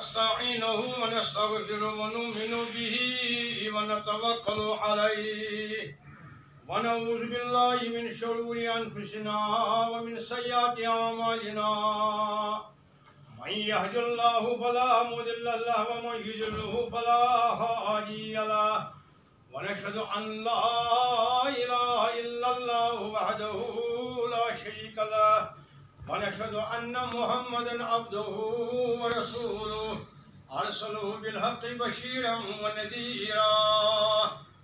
ونستعينه ونستغفره ونؤمن به ونتوكل عليه ونعوذ بالله من شرور أنفسنا ومن سيئات أعمالنا من يهد الله فلا مضل له ومن يضلل فلا هادي له ونشهد أن لا إله إلا الله وحده لا شريك له ونشهد أن محمدا عبده ورسوله أرسله بالحق بشيرا ونذيرا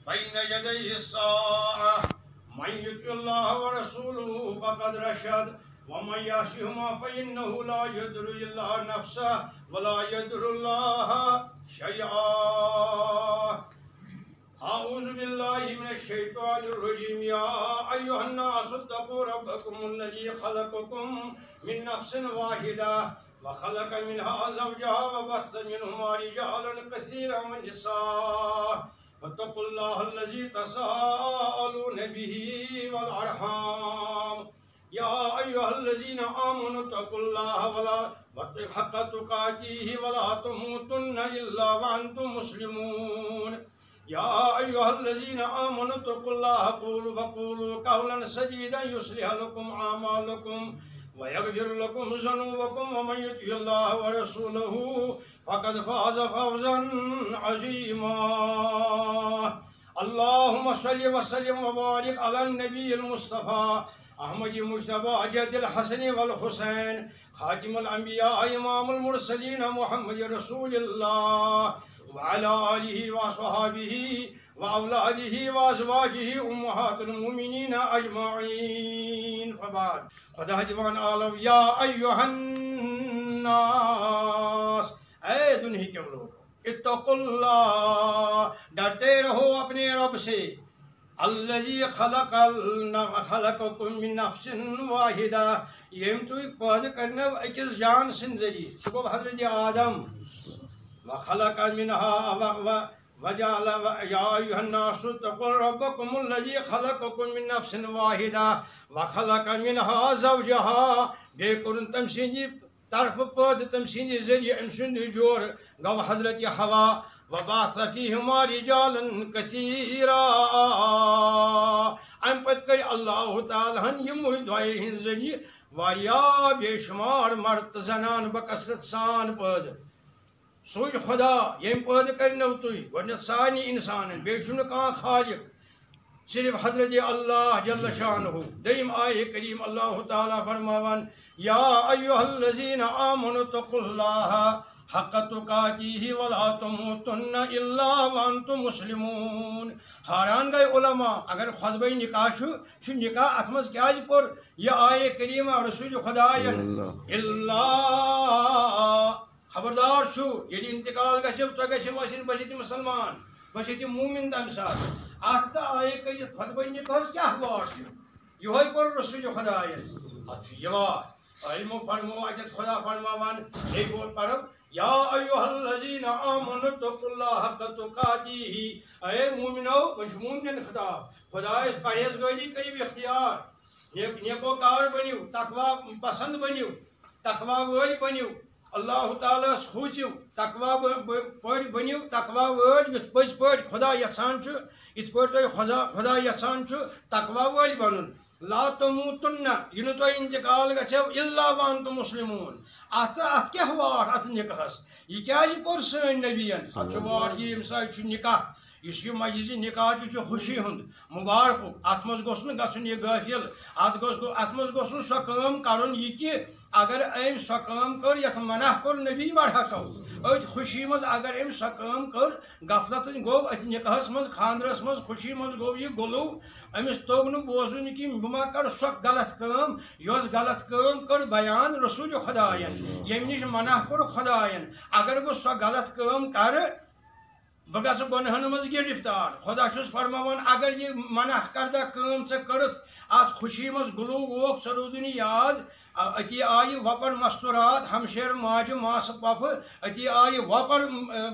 بين يدي الساعة من يطع الله ورسوله فقد رشد ومن يعصهما فإنه لا يضر إلا نفسه ولا يضر الله شيئا. أعوذ بالله من الشيطان الرجيم. يا أيها الناس اتقوا ربكم الذي خلقكم من نفس واحدة وخلق منها زوجها وبث منهما رجالا كثيرا ونساء واتقوا الله الذي تساءلون به والأرحام. يا أيها الذين آمنوا اتقوا الله حق تقاته ولا تموتن إلا وأنتم مسلمون. يا أيها الذين آمنوا اتقوا الله وقولوا قولا سديدا يصلح لكم أعمالكم ويغفر لكم ذنوبكم ومن يطع الله ورسوله فقد فاز فوزا عظيما. اللهم صل وسلم وبارك على النبي المصطفى أحمد مجتبى جد الحسن والحسين خاتم الأنبياء إمام المرسلين محمد رسول الله وعلى آله وصحابه وأولاده وأزواجه أمهات المؤمنين أجمعين. فبعد خدا جوان عالم. يا أيها الناس اے دنیا کے لوگ اتقوا اللہ ڈرتے رہو اپنے رب سے. الذي خلقكم من نفس واحدة یم تُہۍ پٲدٕ کرنو أکِس جان سٕنٛدِ ذٔریعہٕ. سُہ گوٚو حضرت آدم. وخلق منها وجعل يا أيها الناس اتقوا ربكم الذي خلقكم من نفس واحدة وخلق منها زوجها. بیٚیہِ کوٚرُن تٔمۍ سٕنٛدِ طرفہٕ پٲدٕ تٔمۍ سٕنٛدِ ذٔریعہٕ أمۍ سُنٛد جور گوٚو حضرت حوا. وبعث فيهما رجالا كثيرا. أمہِ پتہٕ کٔرۍ اللہ تعالیٰ ہن یِموٕے دۄیو ہِنٛدِ ذٔریعہٕ واریاہ بے شُمار مرد تہٕ زنان بکثرت سان پٲدٕ. سُے خدا ییٚمۍ پٲدٕ کٔرنو تُہۍ گۄڈنٮ۪تھ سارنٕے اِنسانن بیٚیہِ چھُنہٕ کانٛہہ خالق صرف حضرت اللہ جل شانہ. دوٚیِم آیہِ کریم اللہ تعالیٰ فرماوان. یا ایُہا الذین آمنوا اتقوا اللہ حق تقاته ولا تموتن الا وانتم مسلمون. حیران گٔے علماء اگر خطبہ نکاح چھُ نکاح اتھ منٛز کیٛازِ پوٚر یہِ آیے کریٖمہ رسول خدایَن اللہ خبردار چھُ ییٚلہِ انتقال گژھِ تۄہہِ گژھِو ٲسِن بہٕ چھِ مُسلمان بہٕ چھِ مومِن تَمہِ ساتہٕ. اَتھ تہٕ آیے کٔرِتھ خطبہ نکاحس کیٛاہ واٹھ چھُ یِہوے پوٚر رسول خدایَن. اَتھ چھُ یہِ واٹھ علمو فرمو اَتٮ۪تھ خدا فرماوان بیٚیہِ بول پرو. یا ایُہا الذین آمنوا اتقوا اللہ حق تقاته. اے مومنو وۄنۍ چھُ مومنن خطاب. خدایس پرہیزگٲری کٔرِو اختیار نیکوکار بٔنِو تقوا پسند بٔنِو تقوا وٲلۍ بٔنِو اللہ تعالیٰ ہس کھوٗژِو تقوا پٲٹھۍ بٔنِو تقوا وٲلۍ یُتھ پٔزۍ پٲٹھۍ خدا یژھان چھُ یِتھ پٲٹھۍ تۄہہِ خدا یژھان چھُ تقوا وٲلۍ بنُن. لا تموتن یہِ نہٕ تۄہہِ انتقال گژھیو الا وانتم مسلمون. اتھ کیٛاہ واٹھ اتھ نکاحس یہِ کیٛازِ کوٚر سٲنۍ نبیَن. اتھ چھُ واٹھ یہِ ییٚمہِ ساتہٕ چھُ نکاح یُس یہِ مجلسِ نکاح چھُ خوشی ہُنٛد مُبارکُک. اتھ منٛز گوٚژھ نہٕ گژھُن یہِ غٲفِل. اتھ منٛز گوٚژھ نہٕ سۄ کٲم کرُن یہِ کہِ اگر أمۍ سۄ کٲم کٔر یتھ منع کوٚر نبی وڑہکو. أتھۍ خوشی منٛز اگر أمۍ سۄ کٲم کٔر غفلتن گوٚو أتھۍ نکاحس منٛز خاندرس منٛز خوشی منٛز گوٚو یہِ غلو. أمِس توٚگ نہٕ بوزُن یہِ کہِ بہٕ ما کرٕ سۄ غلط کٲم یۄس غلط کٲم کٔر بیان رسول خدایَن ییٚمہِ نِش منع کوٚر خدایَن. اگر بہٕ سۄ غلط کٲم کرٕ بہ گژھٕ گۄنہن منٛز گِرفتار خۄدا چھُس فرماوان اگر یہِ منع کردہ کٲم ژےٚ کٔرٕتھ اتھ خوشی منٛز گُلوٗ ووکھ ژٕ روٗدُے نہٕ یاد أتی آیہِ وۄپر مستورات ہمشیر ماجہِ ماسہٕ پۄپھٕ أتی آیہِ وۄپر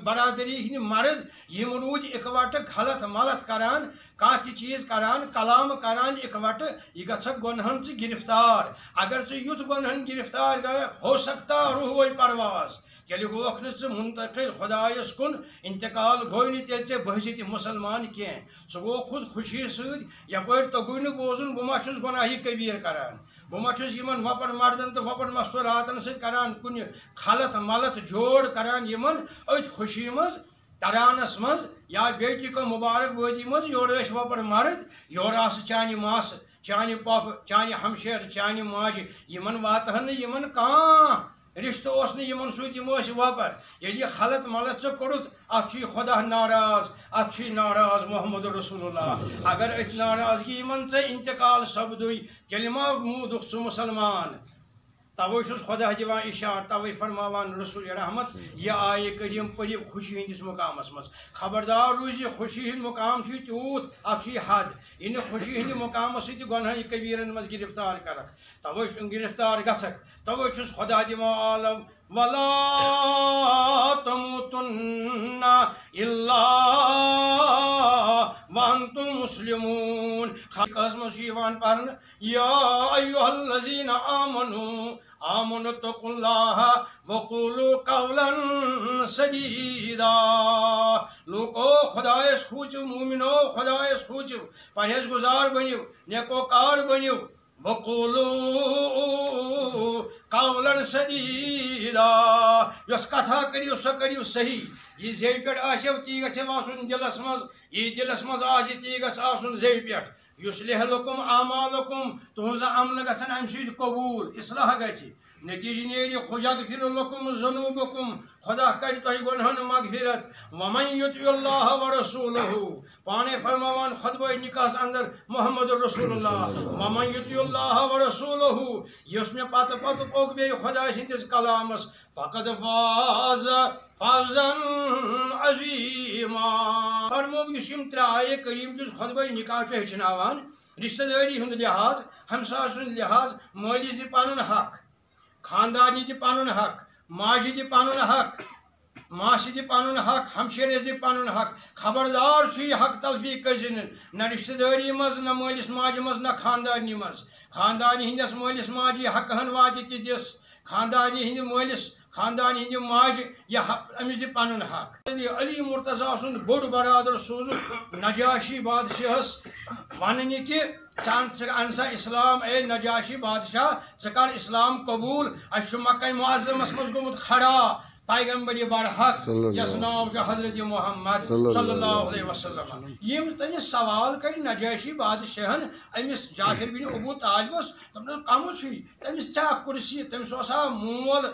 برادری ہٕنٛدۍ مرد یِم روٗدۍ اِکوٹہٕ غلط ملط کران کانٛہہ تہِ چیٖز کران کلام کران اِکوٹہٕ یہِ گژھکھ گۄنہن ژٕ گِرفتار اگر ژٕ یُتھ گۄنہن گِرفتار گٔے ہو سکتا روحوے پرواز تیٚلہِ گوکھ نہٕ ژٕ منتقل خۄدایس کُن انتقال گوٚو نہٕ تیٚلہِ ژےٚ بٔہزِ تہِ مُسلمان کینٛہہ ژٕ گوٚو خود خوشی سۭتۍ یپٲرۍ توٚگُے نہٕ بوزُن بہٕ ما چھُس گۄناہہِ کبیٖر کران بہٕ ما چھُس یِمن وۄپر مردن تہٕ وۄپر مستوراتن سۭتۍ کران کُنہِ خلط ملط جوڑ کران یِمن أتھۍ خوشی منٛز ترانس منٛز یا بیٚیہِ تہِ کانٛہہ مُبارک وٲدی منٛز یورٕ ٲسۍ وۄپر مرد یورٕ آسہٕ چانہِ ماسہٕ چانہِ پۄپھٕ چانہِ ہمشیر چانہِ ماجہِ یِمن واتہن نہٕ یِمن کانٛہہ رشتہٕ اوس نہٕ یِمن سۭتۍ یِم ٲسۍ وۄپر ییٚلہِ یہِ خلط ملط ژےٚ کوٚڑُتھ اتھ چھُ یہِ خۄدا ناراض اتھ چھُ یہِ ناراض محمد رسول اللہ اگر أتھۍ ناراضگی منٛز ژےٚ انتقال سپدُے تیٚلہِ ما موٗدُکھ ژٕ مُسلمان توے چھُس خۄدا دِوان اِشارٕ توے فرماوان رسول رحمت یہِ آیہِ کریٖم پٔرِو خوشی ہٕنٛدِس مقامس منٛز خبردار روٗزِ یہِ خوشی ہُنٛد مقام چھُ تیوٗت اتھ چھُ یہِ حد یہِ نہٕ خوشی ہٕنٛدِ مقامس سۭتۍ تہِ گۄنہہِ کبیٖرن منٛز گرفتار کرکھ توے گرفتار گژھکھ توے چھُس خۄدا دِوان عالم ولا تموتن الا وانتم مسلمون خاص منٛز چھُ یِوان پرنہٕ یا ایُہا الذین آمنوا آمنوا اتقوا اللہ وقولوا قولا سدیدا لوکو خۄدایس کھوٗژِو موٗمِنو خۄدایس کھوٗژِو پرہیز گزار بٔنِو نیکوکار بٔنِو وقولوا قولا سدیدا یۄس کتھا کٔرِو سۄ کٔرِو صحیح یہِ زیٚوِ پٮ۪ٹھ آسیو تی گژھیو آسُن دِلس منٛز یہِ دِلس منٛز آسہِ تی گژھِ آسُن زیٚوِ پٮ۪ٹھ یُصلح لکم اعمالکم تُہنٛز عملہٕ گژھن امہِ سۭتۍ قبوٗل اصلاح گژھِ نتیٖجہٕ نیرِ یغفر لکم ذنوٗبکم خۄدا کرِ تۄہہِ گۄنہن مغفرت ومن یطع اللہ ورسولہ پانے فرماوان خطبہ نکاحس اندر محمد رسول اللہ ومن یطع اللہ ورسولہ یُس مےٚ پتہٕ پتہٕ پوٚک بیٚیہِ خۄدا سٕنٛدِس کلامس فقد فاز فوزا عظیما فرمو یُس یِم ترٛےٚ آیے کریٖم چھُس خطبہ نکاح چھُ ہیٚچھناوان رشتہٕ دٲری ہُنٛد لحاظ ہمساے سُنٛد لحاظ مٲلِس دِ پنُن حق خاندانی دِ پنُن حق ماجہِ دِ پنُن حق ماسہِ دِ پنُن حق ہمشیرس دِ پنُن حق خبردار چھُ یہِ حق تلفی کٔرزِ نہٕ نہ رشتہٕ دٲری منٛز نہ مٲلِس ماجہِ منٛز نہ خاندانی منٛز خاندانی ہٕنٛدِس مٲلِس ماجہِ حق ہن واتہِ تہِ دِس خاندانی ہٕنٛدِ مٲلِس خاندانی ہٕنٛدِ ماجہِ یہِ أمِس دِ پنُن حق علی مرتضیٰ سُنٛد بوٚڑ برادر سوٗزُکھ نجاشی بادشاہس وننہِ کہِ ژٕ ان سا اسلام اے نجاشی بادشاہ ژٕ کر اسلام قبوٗل اسہِ چھُ مکہ معظمس منٛز گوٚمُت کھڑا پیغمبر برحق یس ناو چھُ حضرت محمد صلی اللہ علیہ وسلم یم تٔمِس سوال کرِ نجاشی بادشاہن أمِس جعفر بن ابو طالبس دوٚپنس کمُے چھُے تٔمِس ژےٚ کُرسی تٔمِس اوسا مول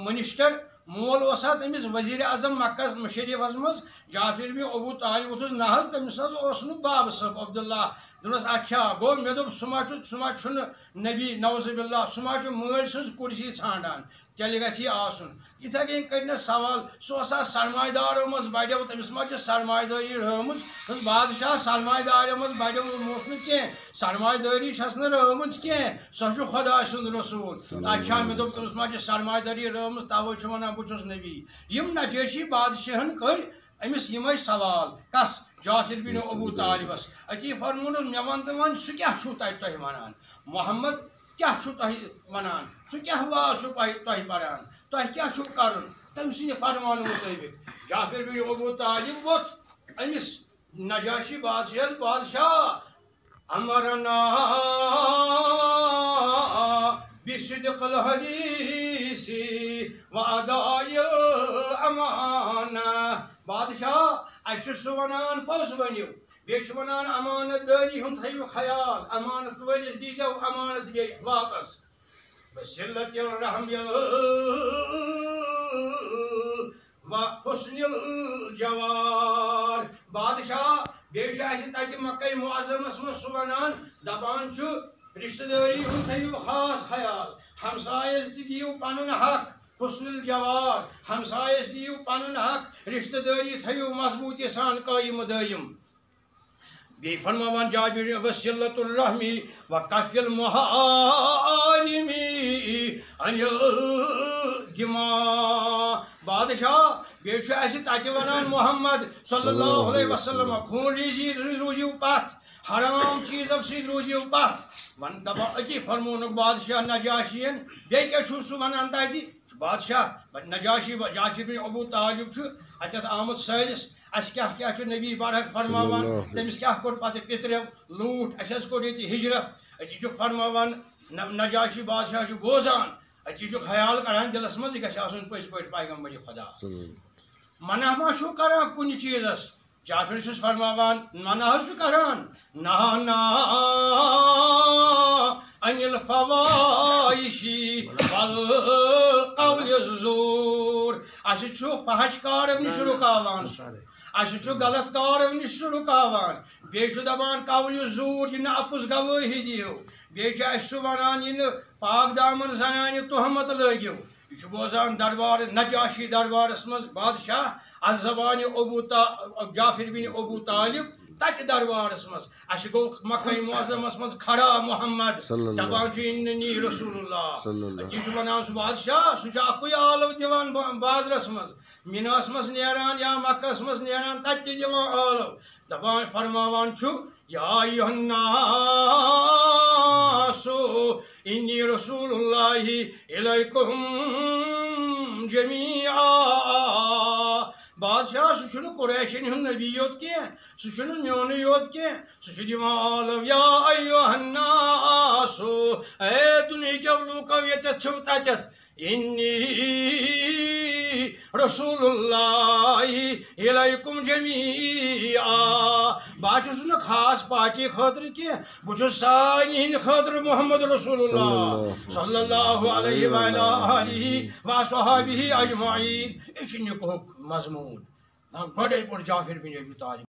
منسٹر مول اوسا تٔمِس وزیر اعظم مکہ شریفس منٛز جعفر بن ابو طالب اوسُس نہ حظ تٔمِس حظ اوس نہٕ بابہٕ صٲب عبداللہ دوٚپنس اچھا گوٚو مےٚ دوٚپ سُہ ما چھُنہٕ نبی نوزُ باللہ سُہ ما چھُ مٲلۍ سٕنٛز کُرسی ژھانڈان تیٚلہِ گژھِ یہِ آسُن یِتھے کٔنۍ کٔرنس سوال سُہ اوسا سرمایہ دارو منٛز بڑیو تٔمِس ما چھِ سرمایہ دٲری رٲومٕژ بادشاہ سرمایہ دارو منٛز بڑیو اوس نہٕ کینٛہہ سرمایہ دٲری چھس نہٕ رٲومٕژ کینٛہہ سۄ چھُ خۄدا سُنٛد رسوٗل اچھا مےٚ دوٚپ تٔمِس ما چھِ سرمایہ دٲری رٲومٕژ توے چھُ ونان بہٕ چھُس نبی یِم نجاشی بادشاہن کٔرۍ أمِس یِمے سوال کس جعفر بن ابو طالبس أتی فرمونس مےٚ ون تہٕ وۄنۍ سُہ کیٛاہ چھُو تتہِ تۄہہِ ونان محمد کیٛاہ چھُو تۄہہِ ونان سُہ کیٛاہ واز چھُو تۄہہِ پران تۄہہِ کیٛاہ چھُو کرُن تٔمۍ سٕنٛدِ فرمانہٕ مُطٲبق جعفر بن ابو طالب ووٚتھ أمِس نجاشی بادشاہس بادشاہ امرنا بصدق الحدیث واداء الامانہ بادشاہ اَسہِ چھُ سُہ ونان پوٚز ؤنِو بیٚیہِ چھُ ونان امانت دٲری ہُنٛد تھٲیِو خیال امانت وٲلِس دیٖزیو امانت بیٚیہِ واپس بصلة الرحم وحسن الجوار بادشاہ بیٚیہِ چھُ اَسہِ تتہِ مکہ معظمس منٛز سُہ ونان دپان چھُ رشتہٕ دٲری ہُنٛد تھٲیِو خاص خیال ہمسایس تہِ دِیِو پنُن حق حسن الجوار ہمسایس دیو پنن حق رشتہ داری تھیو مضبوطی سان قائم دائم بی فرماوان جابر وسیلت الرحمی وقف المحارمی ان الدماء بادشاہ بیشو ایسی تاکہ ونان محمد صلی اللہ علیہ وسلم خون ریزی روزیو پات حرام چیز اب سید روزیو پات ون دبا اکی فرمونک بادشاہ نجاشین بے کیا شو سو ونان تاکی بادشاہ نجاشی جعفر بن ابو طالب چھو اتت آمد سالس اس کیا نبی بارک فرماوان تمس کیا کور پتہ پترو لوٹ اس کور یہ ہجرت اتہ چھ فرماوان نجاشی بادشاہ چھ بوزان اتہ چھ خیال کران دلس مز یہ گژھِ آسن پٔزۍ پٲٹھۍ پیغمبر خدا منع ما چھو کران کُنہِ چیزس جعفر چھُس فرماوان منع حظ چھُ کران نہانا عن الفوائش والقول الزور اس چھُ فحش کارو نش رکاوان اس چھُ غلط کارو نش رکاوان بیٚیہِ چھُ دپان قول زور یہ نہ اپُز گوٲہی دیو بیٚیہِ چھُ اسہِ سُہ ونان یہ نہ پاک دامن زنانہِ تہمت لٲگِو یہ بوزان دربار نجاشی دربارس مز بادشاہ از زبان جعفر بن ابو طالب تت دربارس مز اس گو مکہ معظمس مز کھڑا محمد دپان اننی رسول اللہ یہ ونان سہ بادشاہ سہ اکوے عالو دیوان بازرس مز میناس مز نیران یا مکہس مز نیران تت دیوان عالو دپان فرماوان چھُ یا ایھا الناس انی رسول اللہ الیکم جمیعا بادشاہ سہ قریشن ہند نبی یوت کی سہ میون یوت کی سہ دیوان عالم یا ایھا الناس اے دنیا لوکو یتت چھو تتت انی رسول اللہ الیکم جمیعا بہٕ چھُس نہٕ خاص پارٹی خٲطرٕ کینٛہہ بہٕ چھُس سارنٕے ہٕنٛدِ خٲطرٕ محمد رسول اللہ صلی اللہ علیہ وآلہ وصحبہ اجمعین یہ چھُ نکاحُک مضموٗن گۄڈے پوٚر جعفر بن ابی طالب